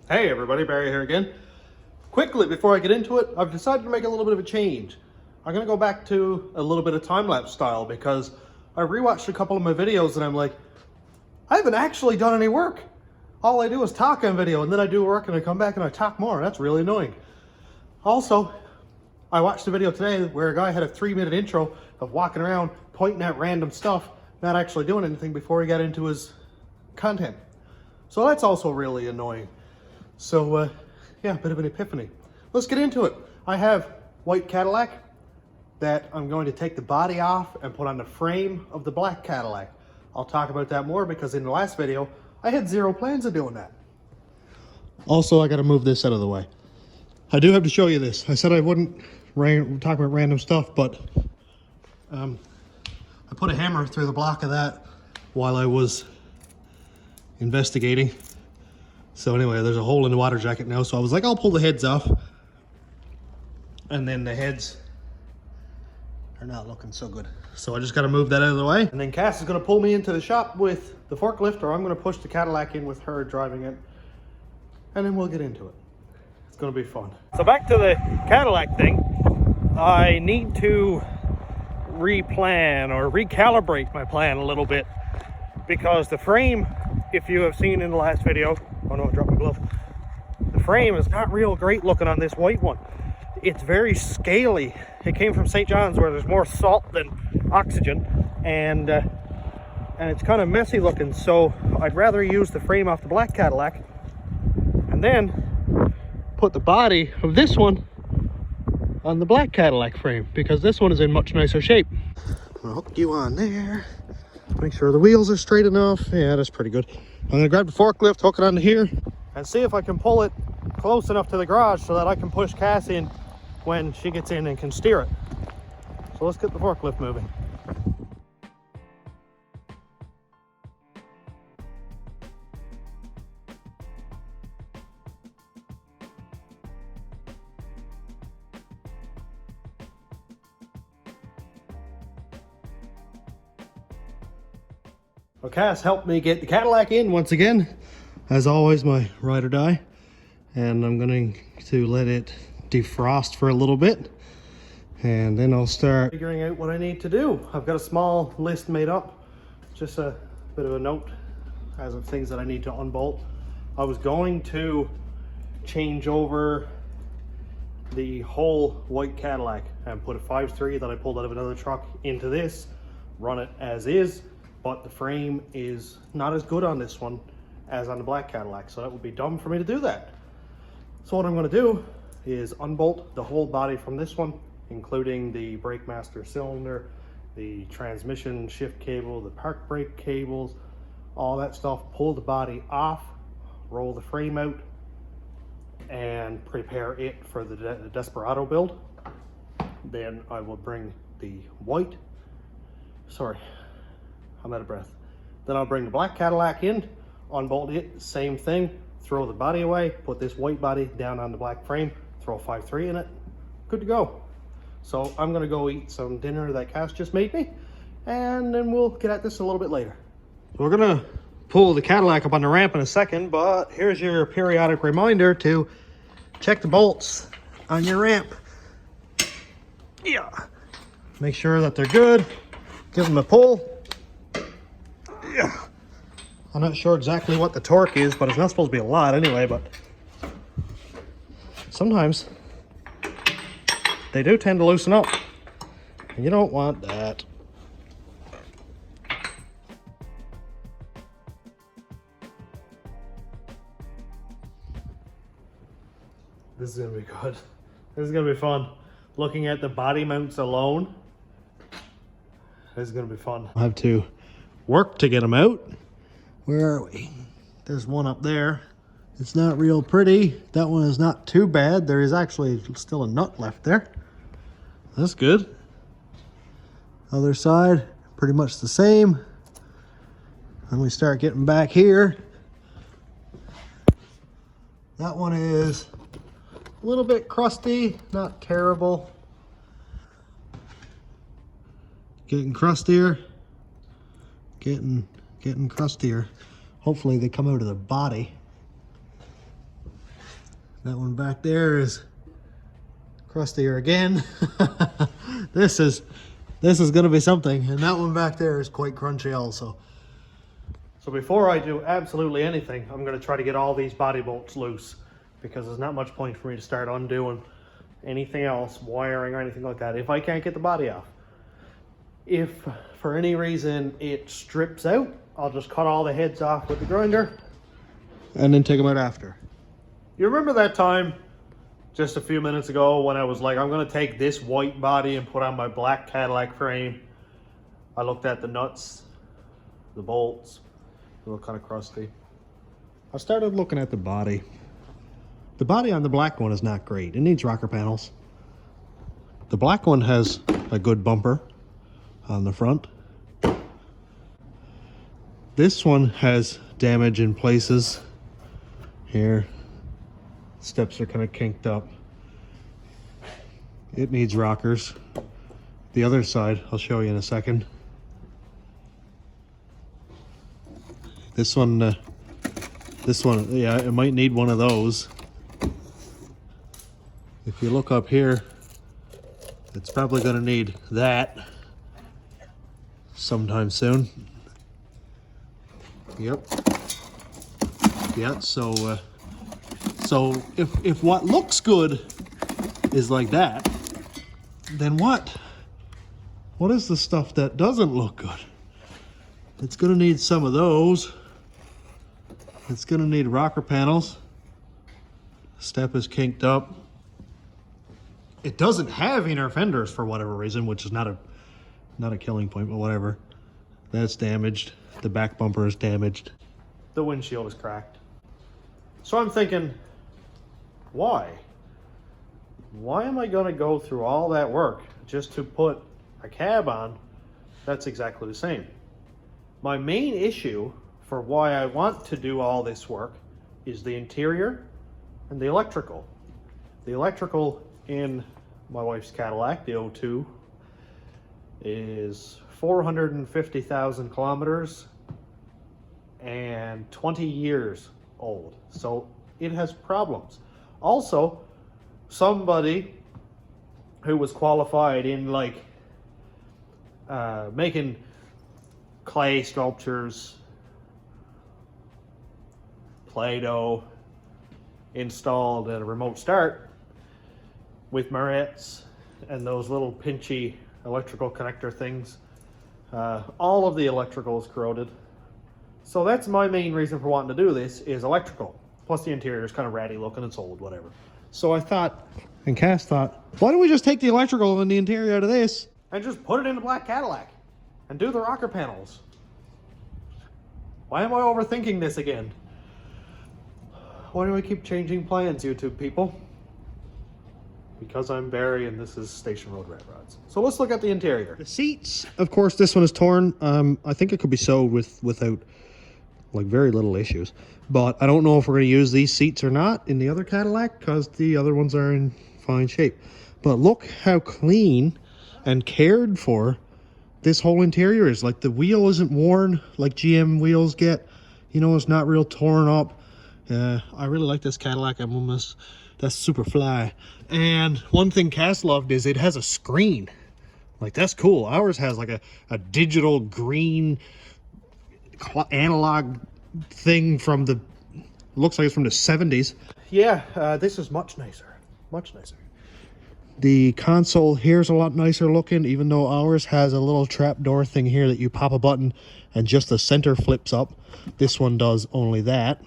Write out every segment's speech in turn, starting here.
Hey everybody, Barry here again. Quickly, before I get into it, I've decided to make a little bit of a change. I'm going to go back to a little bit of time-lapse style because I rewatched a couple of my videos and I'm like, I haven't actually done any work. All I do is talk on video and then I do work and I come back and I talk more. That's really annoying. Also, I watched a video today where a guy had a 3-minute intro of walking around pointing at random stuff, not actually doing anything before he got into his content. So that's also really annoying. So yeah, a bit of an epiphany. Let's get into it. I have white Cadillac that I'm going to take the body off and put on the frame of the black Cadillac. I'll talk about that more because in the last video, I had zero plans of doing that. Also, I got to move this out of the way. I do have to show you this. I said I wouldn't talk about random stuff, but I put a hammer through the block of that while I was investigating. So anyway, there's a hole in the water jacket now, so I was like, I'll pull the heads off. And then the heads are not looking so good. So I just got to move that out of the way. And then Cass is going to pull me into the shop with the forklift, or I'm going to push the Cadillac in with her driving it. And then we'll get into it. It's going to be fun. So back to the Cadillac thing. I need to replan or recalibrate my plan a little bit. Because the frame, if you have seen in the last video, oh no, I dropped my glove. The frame is not real great looking on this white one. It's very scaly. It came from St. John's where there's more salt than oxygen, and it's kind of messy looking. So I'd rather use the frame off the black Cadillac and then put the body of this one on the black Cadillac frame because this one is in much nicer shape. I'll hook you on there. Make sure the wheels are straight enough. Yeah, that's pretty good. I'm gonna grab the forklift, hook it onto here, and see if I can pull it close enough to the garage so that I can push Cass in when she gets in and can steer it. So let's get the forklift moving. Well, Cass helped me get the Cadillac in once again. As always, my ride or die. And I'm going to let it defrost for a little bit. And then I'll start figuring out what I need to do. I've got a small list made up. Just a bit of a note as of things that I need to unbolt. I was going to change over the whole white Cadillac and put a 5.3 that I pulled out of another truck into this, run it as is. But the frame is not as good on this one as on the black Cadillac, so that would be dumb for me to do that. So what I'm going to do is unbolt the whole body from this one, including the brake master cylinder, the transmission shift cable, the park brake cables, all that stuff, pull the body off, roll the frame out, and prepare it for the Desperado build. Then I will bring the white, sorry, I'm out of breath. Then I'll bring the black Cadillac in, unbolt it, same thing, throw the body away, put this white body down on the black frame, throw a 5.3 in it, good to go. So I'm gonna go eat some dinner that Cass just made me, and then we'll get at this a little bit later. We're gonna pull the Cadillac up on the ramp in a second, but here's your periodic reminder to check the bolts on your ramp. Yeah, make sure that they're good, give them a pull. Yeah. I'm not sure exactly what the torque is, but it's not supposed to be a lot anyway, but sometimes they do tend to loosen up. And you don't want that. This is gonna be good. This is gonna be fun. Looking at the body mounts alone, this is gonna be fun. I have to work to get them out. Where are we? There's one up there. It's not real pretty. That one is not too bad. There is actually still a nut left there. That's good. Other side, pretty much the same. And we start getting back here. That one is a little bit crusty, not terrible. Getting crustier. Getting crustier. Hopefully they come out of the body. That one back there is crustier again. This is gonna be something. And that one back there is quite crunchy also. So before I do absolutely anything, I'm gonna try to get all these body bolts loose, because there's not much point for me to start undoing anything else, wiring or anything like that, if I can't get the body off. If for any reason it strips out, I'll just cut all the heads off with the grinder and then take them out after. You remember that time just a few minutes ago when I was like, I'm gonna take this white body and put on my black Cadillac frame? I looked at the nuts, the bolts, they look kind of crusty. I started looking at the body. The body on the black one is not great. It needs rocker panels. The black one has a good bumper on the front. This one has damage in places. Here, steps are kind of kinked up. It needs rockers. The other side, I'll show you in a second. This one, yeah, it might need one of those. If you look up here, it's probably going to need that sometime soon. Yep. Yeah, so if what looks good is like that, then what is the stuff that doesn't look good? It's going to need some of those. It's going to need rocker panels. Step is kinked up. It doesn't have inner fenders for whatever reason, which is not a killing point, but whatever. That's damaged. The back bumper is damaged. The windshield is cracked. So I'm thinking, why? Why am I going to go through all that work just to put a cab on that's exactly the same? My main issue for why I want to do all this work is the interior and the electrical. The electrical in my wife's Cadillac, the 02, is 450,000 kilometers and 20 years old. So it has problems. Also, somebody who was qualified in like making clay sculptures, Play-Doh, installed at a remote start with Marrettes and those little pinchy electrical connector things. All of the electrical is corroded. So that's my main reason for wanting to do this, is electrical. Plus the interior is kind of ratty looking, it's old, whatever. So I thought, and Cass thought, why don't we just take the electrical and the interior out of this and just put it in the black Cadillac and do the rocker panels? Why am I overthinking this again? Why do I keep changing plans, YouTube people? Because I'm Barry and this is Station Road Rat Rods. So let's look at the interior. The seats, of course, this one is torn. I think it could be sewed without like very little issues. But I don't know if we're going to use these seats or not in the other Cadillac, because the other ones are in fine shape. But look how clean and cared for this whole interior is. Like the wheel isn't worn like GM wheels get. You know, it's not real torn up. I really like this Cadillac. That's super fly. And one thing Cass loved is it has a screen. Like, that's cool. Ours has like a digital green analog thing from the, looks like it's from the 70s. Yeah, this is much nicer. Much nicer. The console here's a lot nicer looking, even though ours has a little trap door thing here that you pop a button and just the center flips up. This one does only that,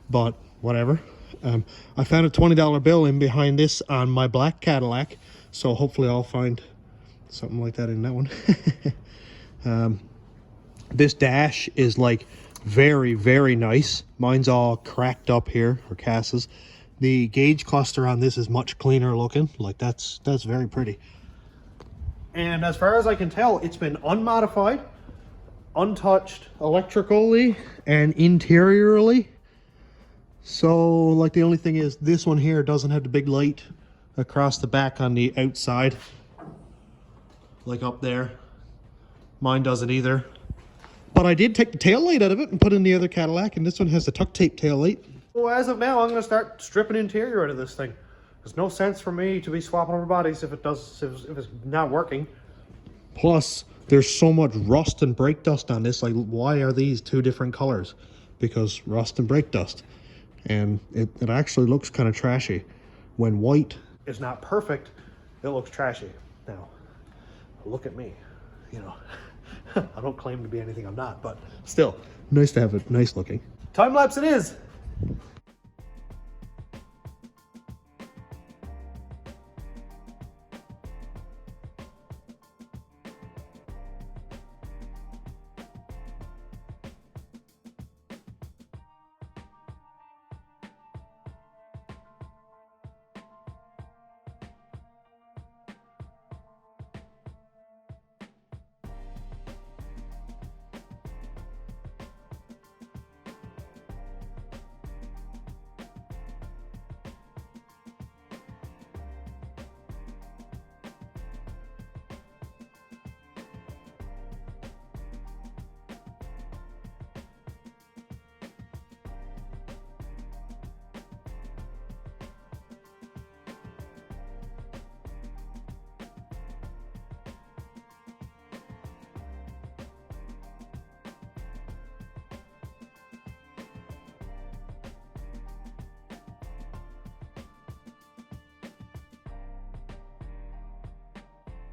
but whatever. I found a $20 bill in behind this on my black Cadillac, so hopefully I'll find something like that in that one. This dash is like very, very nice. Mine's all cracked up here, or Cass's. The gauge cluster on this is much cleaner looking. Like that's very pretty. And as far as I can tell, it's been unmodified, untouched electrically and interiorly. So like the only thing is this one here doesn't have the big light across the back on the outside, like up there. Mine doesn't either. But I did take the tail light out of it and put in the other Cadillac, and this one has the tuck tape tail light. So as of now, I'm going to start stripping interior out of this thing. There's no sense for me to be swapping over bodies if it's not working. Plus, there's so much rust and brake dust on this. Like, why are these two different colors? Because rust and brake dust. And it actually looks kind of trashy. When white is not perfect, it looks trashy. Now, look at me. You know, I don't claim to be anything I'm not, but still, nice to have it nice looking. Time lapse it is.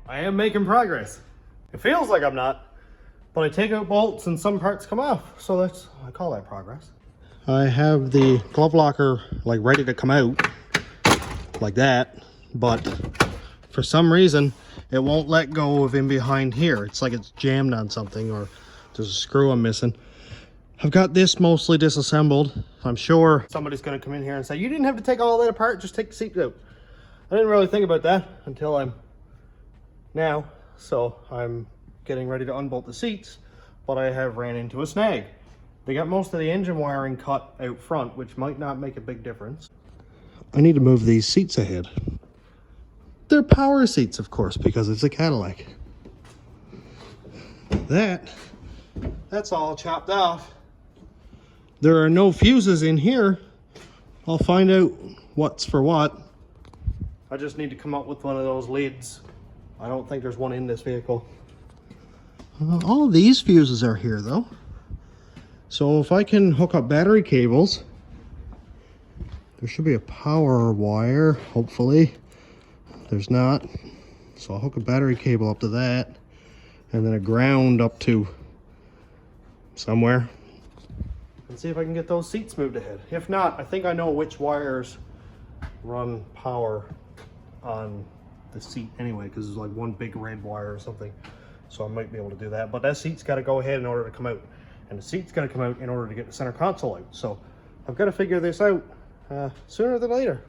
I am making progress. It feels like I'm not, but I take out bolts and some parts come off, so I call that progress. I have the glove locker like ready to come out like that, but for some reason it won't let go of in behind here. It's like it's jammed on something, or there's a screw I'm missing. I've got this mostly disassembled. I'm sure somebody's going to come in here and say, you didn't have to take all that apart, just take the seat out. I didn't really think about that until I'm now, so I'm getting ready to unbolt the seats, but I have ran into a snag. They got most of the engine wiring cut out front, which might not make a big difference. I need to move these seats ahead. They're power seats, of course, because it's a Cadillac. That's all chopped off. There are no fuses in here. I'll find out what's for what. I just need to come up with one of those lids. I don't think there's one in this vehicle. All of these fuses are here though. So if I can hook up battery cables, there should be a power wire, hopefully. There's not. So I'll hook a battery cable up to that, and then a ground up to somewhere. And see if I can get those seats moved ahead. If not, I think I know which wires run power on the seat anyway, because there's like one big red wire or something, so I might be able to do that. But that seat's got to go ahead in order to come out, and the seat's got to come out in order to get the center console out. So I've got to figure this out sooner than later.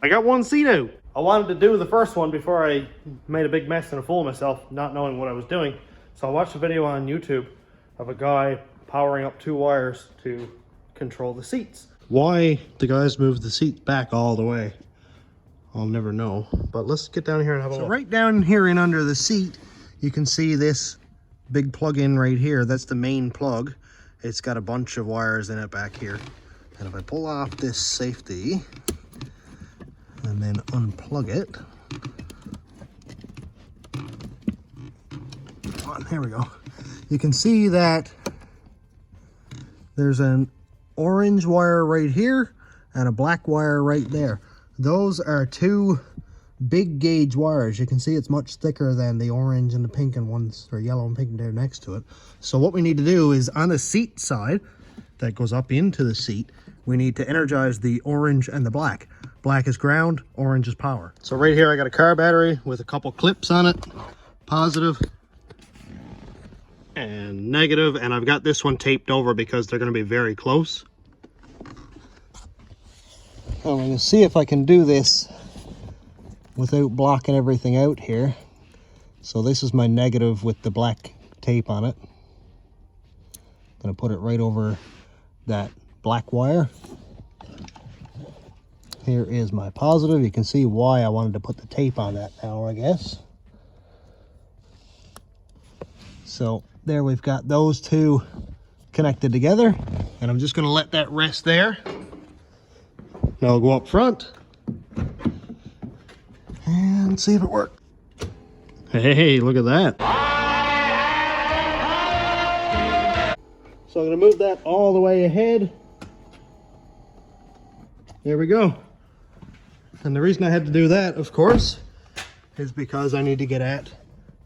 I got one seat out. I wanted to do the first one before I made a big mess and a fool of myself, not knowing what I was doing. So I watched a video on YouTube of a guy powering up 2 wires to control the seats. Why the guys moved the seat back all the way, I'll never know. But let's get down here and have a look. So right down here in under the seat, you can see this big plug-in right here. That's the main plug. It's got a bunch of wires in it back here. And if I pull off this safety and then unplug it. Come on, here we go. You can see that there's an orange wire right here and a black wire right there. Those are 2 big gauge wires. You can see it's much thicker than the orange and the pink and ones, or yellow and pink there next to it. So what we need to do is on the seat side that goes up into the seat, we need to energize the orange and the black. Black is ground, orange is power. So right here I got a car battery with a couple clips on it, positive and negative, and I've got this one taped over because they're going to be very close. I'm going to see if I can do this without blocking everything out here. So this is my negative with the black tape on it. I'm going to put it right over that black wire. Here is my positive. You can see why I wanted to put the tape on that now, I guess. So there we've got those two connected together, and I'm just going to let that rest there. Now I'll go up front and see if it works. Hey, look at that. So I'm going to move that all the way ahead. There we go. And the reason I had to do that, of course, is because I need to get at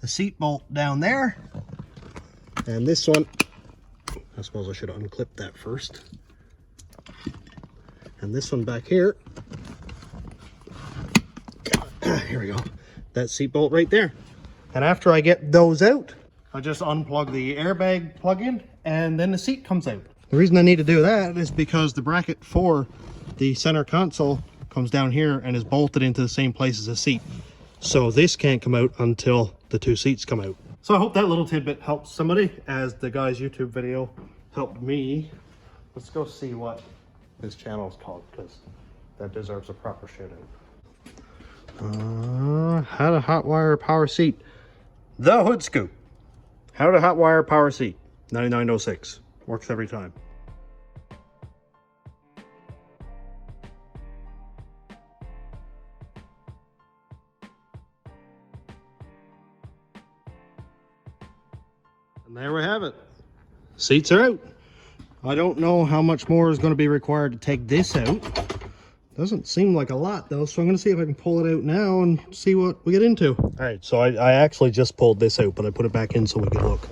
the seat bolt down there. And this one, I suppose I should have unclipped that first. And this one back here, here we go, that seat bolt right there. And after I get those out, I just unplug the airbag plug-in and then the seat comes out. The reason I need to do that is because the bracket for the center console comes down here and is bolted into the same place as the seat. So this can't come out until the two seats come out. So I hope that little tidbit helps somebody, as the guy's YouTube video helped me. Let's go see what his channel is called, because that deserves a proper shout out. How to hotwire a power seat. The Hood Scoop. How to hotwire a power seat. 9906. Works every time. And there we have it. Seats are out. I don't know how much more is going to be required to take this out. Doesn't seem like a lot though, so I'm going to see if I can pull it out now and see what we get into. All right, so I actually just pulled this out, but I put it back in so we can look.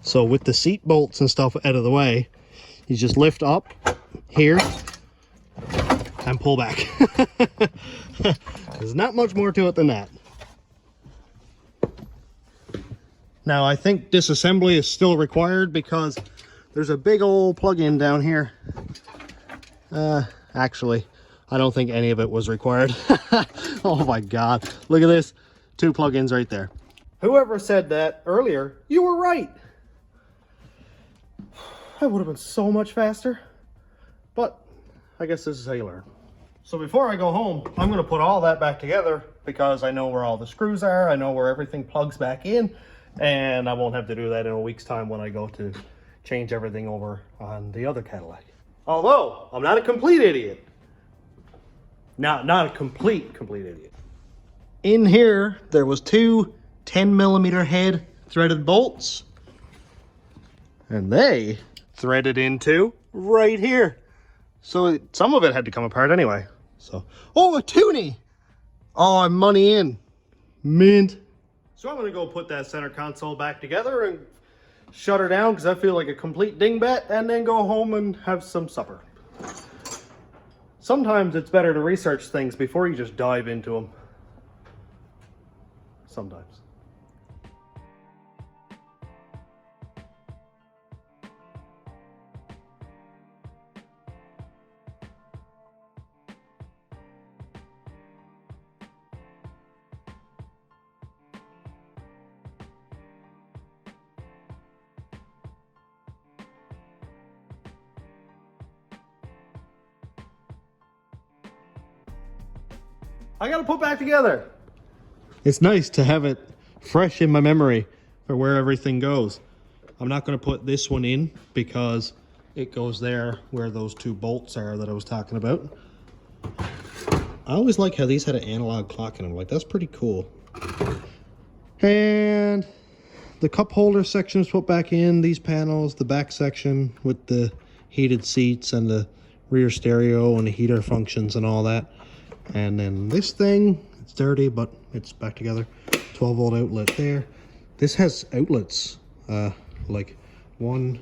So with the seat bolts and stuff out of the way, you just lift up here and pull back. There's not much more to it than that. Now I think disassembly is still required because there's a big old plug-in down here. Actually, I don't think any of it was required. Oh my God, look at this. Two plug-ins right there. Whoever said that earlier, you were right. That would have been so much faster, but I guess this is how you learn. So before I go home, I'm gonna put all that back together because I know where all the screws are, I know where everything plugs back in, and I won't have to do that in a week's time when I go to change everything over on the other Cadillac. Although, I'm not a complete idiot. Not a complete idiot. In here, there was two 10mm head threaded bolts, and they threaded into right here. So some of it had to come apart anyway. So, oh, a toonie! Oh, I'm money in. Mint. So I'm gonna go put that center console back together and shut her down because I feel like a complete dingbat, and then go home and have some supper. Sometimes it's better to research things before you just dive into them. Sometimes. I gotta put back together. It's nice to have it fresh in my memory for where everything goes. I'm not gonna put this one in because it goes there where those two bolts are that I was talking about. I always like how these had an analog clock in them. Like, that's pretty cool. And the cup holder section is put back in. These panels, the back section with the heated seats and the rear stereo and the heater functions and all that. And then this thing, it's dirty, but it's back together. 12-volt outlet there. This has outlets, like 1,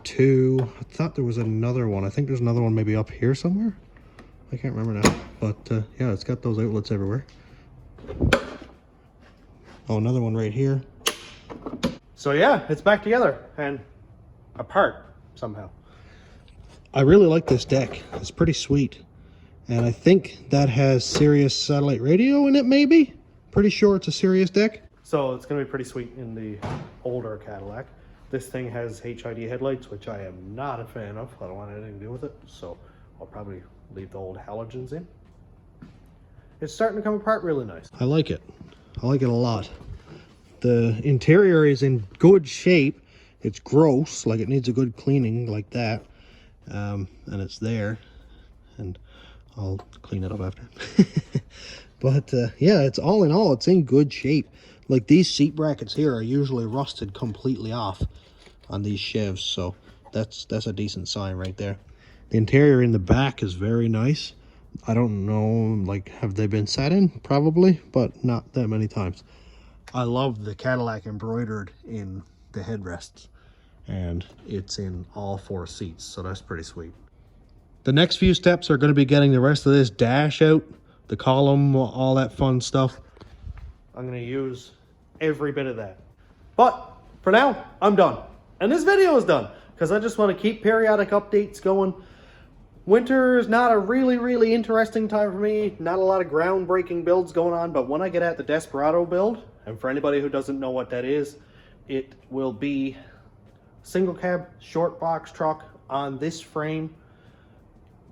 2. I thought there was another one. I think there's another one maybe up here somewhere. I can't remember now, but yeah, it's got those outlets everywhere. Oh, another one right here. So yeah, it's back together and apart somehow. I really like this deck. It's pretty sweet. And I think that has Sirius satellite radio in it, maybe? Pretty sure it's a Sirius deck. So it's going to be pretty sweet in the older Cadillac. This thing has HID headlights, which I am not a fan of. I don't want anything to do with it, so I'll probably leave the old halogens in. It's starting to come apart really nice. I like it. I like it a lot. The interior is in good shape. It's gross, like it needs a good cleaning like that. And it's there. And I'll clean it up after. But yeah, it's all in all, it's in good shape. Like these seat brackets here are usually rusted completely off on these Chevs, so that's a decent sign right there. The interior in the back is very nice. I don't know, like, have they been sat in? Probably, but not that many times. I love the Cadillac embroidered in the headrests, and it's in all 4 seats, so that's pretty sweet. The next few steps are going to be getting the rest of this dash out, the column, all that fun stuff. I'm going to use every bit of that. But for now, I'm done. And this video is done because I just want to keep periodic updates going. Winter is not a really interesting time for me. Not a lot of groundbreaking builds going on, but when I get at the Desperado build, and for anybody who doesn't know what that is, it will be single cab short box truck on this frame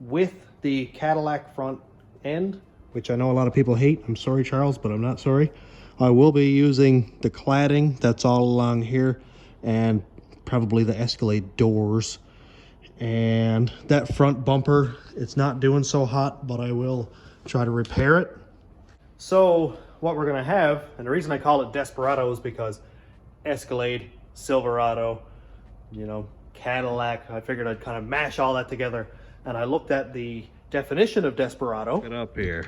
with the Cadillac front end, which I know a lot of people hate. I'm sorry, Charles, but I'm not sorry. I will be using the cladding that's all along here and probably the Escalade doors. And that front bumper, it's not doing so hot, but I will try to repair it. So what we're gonna have, and the reason I call it Desperado is because Escalade, Silverado, you know, Cadillac, I figured I'd kind of mash all that together. And I looked at the definition of Desperado. Get up here.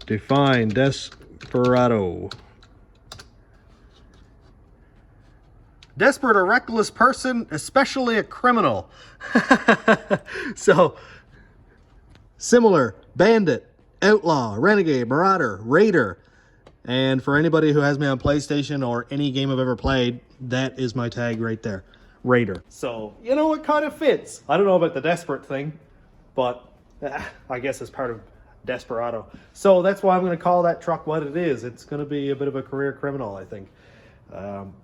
Define Desperado. Desperate or reckless person, especially a criminal. So, similar, bandit, outlaw, renegade, marauder, raider. And for anybody who has me on PlayStation or any game I've ever played, that is my tag right there, raider. So, you know, it kind of fits. I don't know about the desperate thing, but I guess it's part of Desperado. So that's why I'm going to call that truck what it is. It's going to be a bit of a career criminal, I think.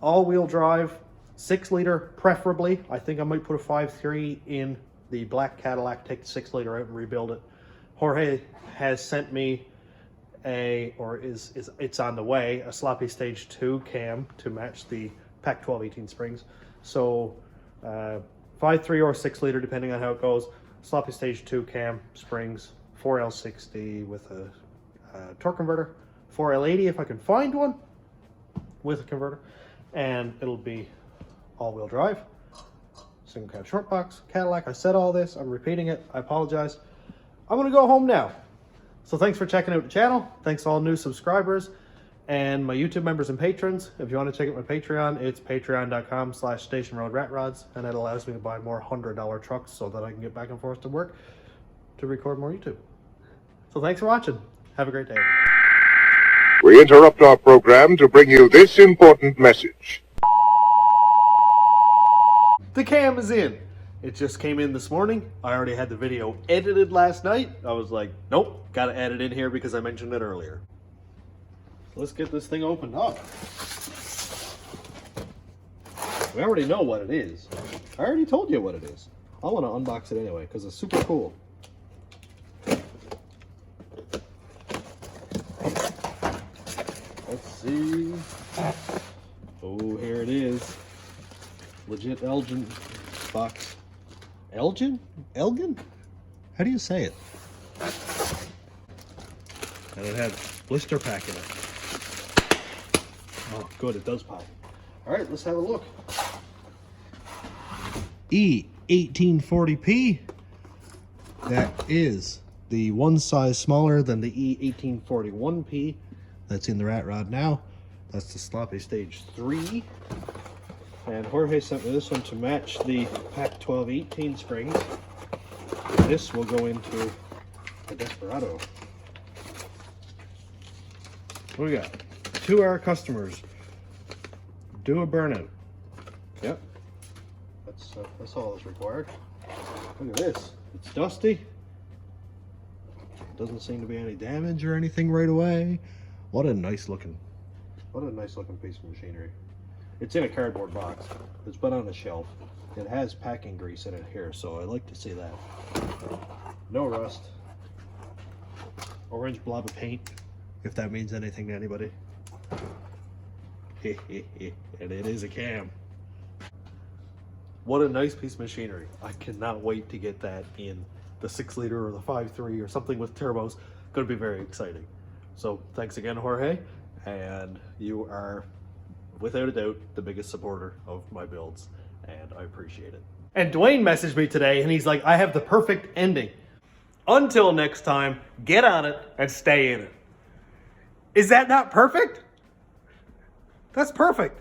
All-wheel drive, 6-liter preferably. I think I might put a 5.3 in the black Cadillac, take the 6-liter out and rebuild it. Jorge has sent me it's on the way, a sloppy stage 2 cam to match the Pac 12 18 springs. So 5.3 or 6-liter depending on how it goes. Sloppy stage 2 cam springs, 4L60 with a torque converter, 4L80 if I can find one with a converter, and it'll be all-wheel drive, single cab short box, Cadillac. I said all this, I'm repeating it, I apologize. I'm gonna go home now. So thanks for checking out the channel. Thanks to all new subscribers and my YouTube members and patrons. If you want to check out my Patreon, it's patreon.com/stationroadratrods, and that allows me to buy more $100 trucks so that I can get back and forth to work to record more YouTube. So thanks for watching. Have a great day. We interrupt our program to bring you this important message. The cam is in. It just came in this morning. I already had the video edited last night. I was like, nope, gotta add it in here because I mentioned it earlier. Let's get this thing opened up. We already know what it is. I already told you what it is. I want to unbox it anyway because it's super cool. Let's see. Oh, here it is. Legit Elgin box. Elgin? Elgin? How do you say it? And it had blister pack in it. Oh, good, it does pop. All right, let's have a look. E1840P. That is the one size smaller than the E1841P that's in the rat rod now. That's the sloppy stage 3. And Jorge sent me this one to match the Pac 12 18 springs. And this will go into the Desperado. What do we got? To our customers, do a burnout. Yep. That's all that's required. Look at this. It's dusty. Doesn't seem to be any damage or anything right away. What a nice looking piece of machinery. It's in a cardboard box. It's been on a shelf. It has packing grease in it here, so I like to see that. No rust. Orange blob of paint, if that means anything to anybody. And it is a cam. What a nice piece of machinery. I cannot wait to get that in the 6 liter or the 5.3 or something with turbos. Going to be very exciting. So thanks again, Jorge. And you are, without a doubt, the biggest supporter of my builds. And I appreciate it. And Dwayne messaged me today and he's like, I have the perfect ending. Until next time, get on it and stay in it. Is that not perfect? That's perfect.